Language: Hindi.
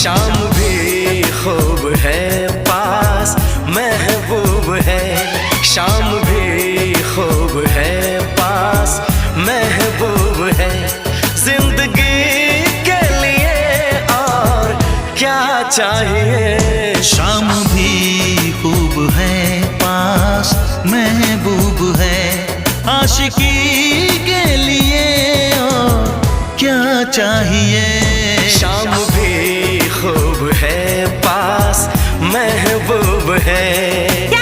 शाम भी खूब है पास महबूब है, शाम भी खूब है पास महबूब है। जिंदगी के लिए और क्या चाहिए। शाम भी खूब है पास महबूब है, आशिकी के लिए और क्या चाहिए। शाम भी खूब है पास महबूब है।